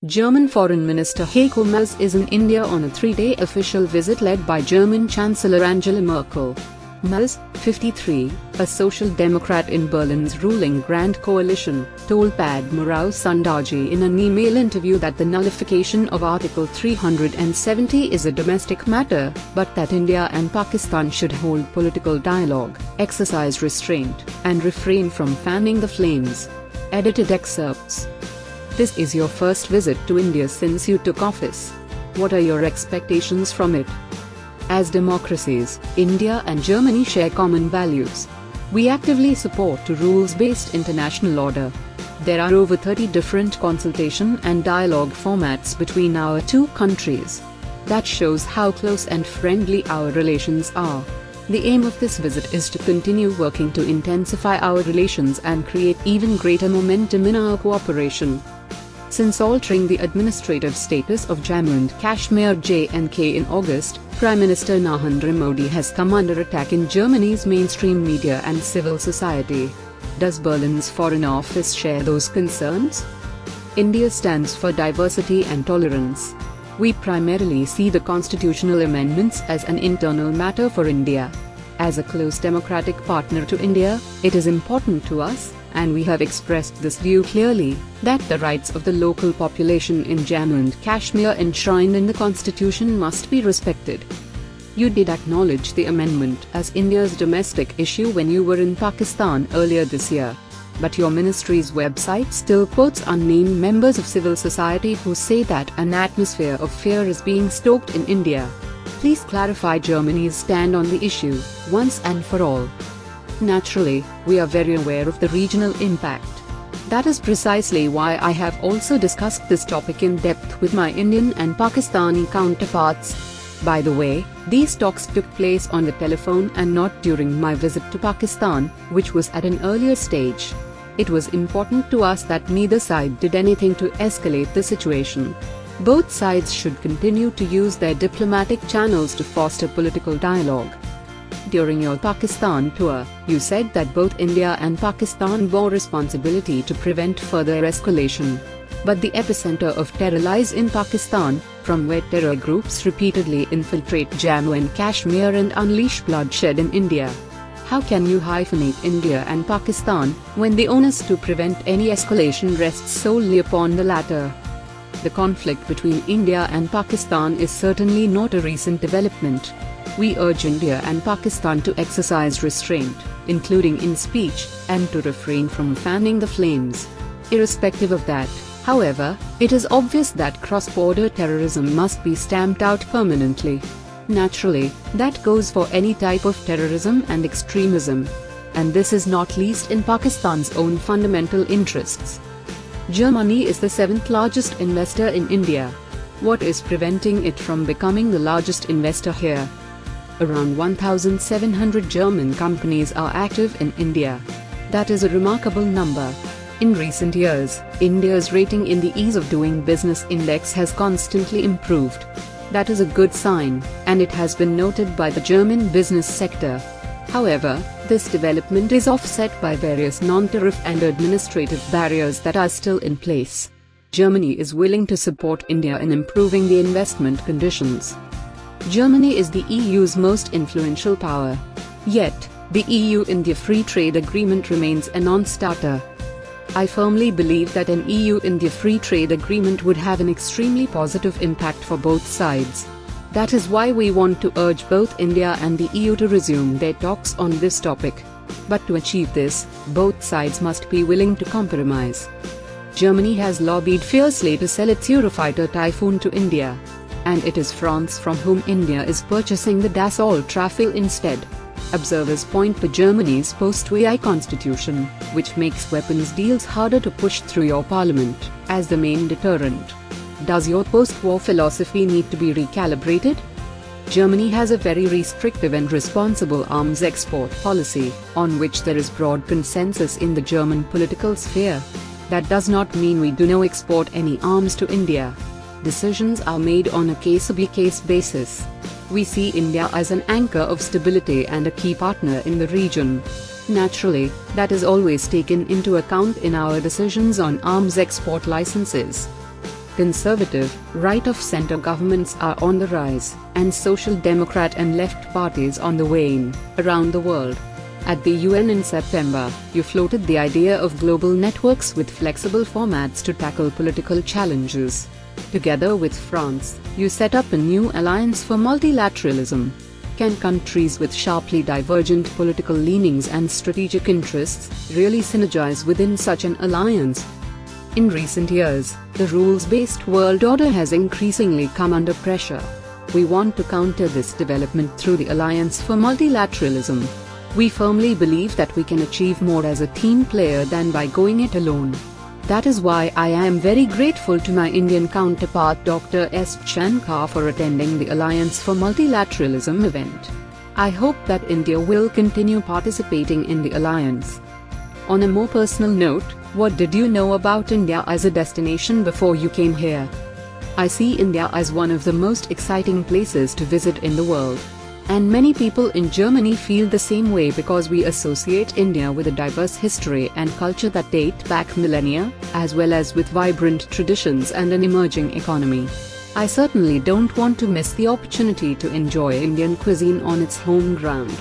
German Foreign Minister Heiko Maas is in India on a 3-day official visit led by German Chancellor Angela Merkel. Maas, 53, a social democrat in Berlin's ruling Grand Coalition, told Padmarao Sundaji in an email interview that the nullification of Article 370 is a domestic matter, but that India and Pakistan should hold political dialogue, exercise restraint, and refrain from fanning the flames. Edited excerpts. This is your first visit to India since you took office. What are your expectations from it? As democracies, India and Germany share common values. We actively support a rules-based international order. There are over 30 different consultation and dialogue formats between our two countries. That shows how close and friendly our relations are. The aim of this visit is to continue working to intensify our relations and create even greater momentum in our cooperation. Since altering the administrative status of Jammu and Kashmir (J&K) in August, Prime Minister Narendra Modi has come under attack in Germany's mainstream media and civil society. Does Berlin's Foreign Office share those concerns? India stands for diversity and tolerance. We primarily see the constitutional amendments as an internal matter for India. As a close democratic partner to India, it is important to us, and we have expressed this view clearly, that the rights of the local population in Jammu and Kashmir enshrined in the constitution must be respected. You did acknowledge the amendment as India's domestic issue when you were in Pakistan earlier this year. But your ministry's website still quotes unnamed members of civil society who say that an atmosphere of fear is being stoked in India. Please clarify Germany's stand on the issue, once and for all. Naturally, we are very aware of the regional impact. That is precisely why I have also discussed this topic in depth with my Indian and Pakistani counterparts. By the way, these talks took place on the telephone and not during my visit to Pakistan, which was at an earlier stage. It was important to us that neither side did anything to escalate the situation. Both sides should continue to use their diplomatic channels to foster political dialogue. During your Pakistan tour, you said that both India and Pakistan bore responsibility to prevent further escalation. But the epicenter of terror lies in Pakistan, from where terror groups repeatedly infiltrate Jammu and Kashmir and unleash bloodshed in India. How can you hyphenate India and Pakistan, when the onus to prevent any escalation rests solely upon the latter? The conflict between India and Pakistan is certainly not a recent development. We urge India and Pakistan to exercise restraint, including in speech, and to refrain from fanning the flames. Irrespective of that, however, it is obvious that cross-border terrorism must be stamped out permanently. Naturally, that goes for any type of terrorism and extremism. And this is not least in Pakistan's own fundamental interests. Germany is the 7th largest investor in India. What is preventing it from becoming the largest investor here? Around 1,700 German companies are active in India. That is a remarkable number. In recent years, India's rating in the Ease of Doing Business Index has constantly improved. That is a good sign, and it has been noted by the German business sector. However, this development is offset by various non-tariff and administrative barriers that are still in place. Germany is willing to support India in improving the investment conditions. Germany is the EU's most influential power. Yet, the EU-India Free Trade Agreement remains a non-starter. I firmly believe that an EU-India Free Trade Agreement would have an extremely positive impact for both sides. That is why we want to urge both India and the EU to resume their talks on this topic. But to achieve this, both sides must be willing to compromise. Germany has lobbied fiercely to sell its Eurofighter Typhoon to India. And it is France from whom India is purchasing the Dassault Rafale instead. Observers point to Germany's post-VI constitution, which makes weapons deals harder to push through your parliament, as the main deterrent. Does your post-war philosophy need to be recalibrated? Germany has a very restrictive and responsible arms export policy, on which there is broad consensus in the German political sphere. That does not mean we do not export any arms to India. Decisions are made on a case-by-case basis. We see India as an anchor of stability and a key partner in the region. Naturally, that is always taken into account in our decisions on arms export licenses. Conservative, right-of-center governments are on the rise, and social democrat and left parties on the wane, around the world. At the UN in September, you floated the idea of global networks with flexible formats to tackle political challenges. Together with France, you set up a new alliance for multilateralism. Can countries with sharply divergent political leanings and strategic interests really synergize within such an alliance? In recent years, the rules-based world order has increasingly come under pressure. We want to counter this development through the Alliance for Multilateralism. We firmly believe that we can achieve more as a team player than by going it alone. That is why I am very grateful to my Indian counterpart Dr. S. Shankar for attending the Alliance for Multilateralism event. I hope that India will continue participating in the alliance. On a more personal note, what did you know about India as a destination before you came here? I see India as one of the most exciting places to visit in the world. And many people in Germany feel the same way because we associate India with a diverse history and culture that date back millennia, as well as with vibrant traditions and an emerging economy. I certainly don't want to miss the opportunity to enjoy Indian cuisine on its home ground.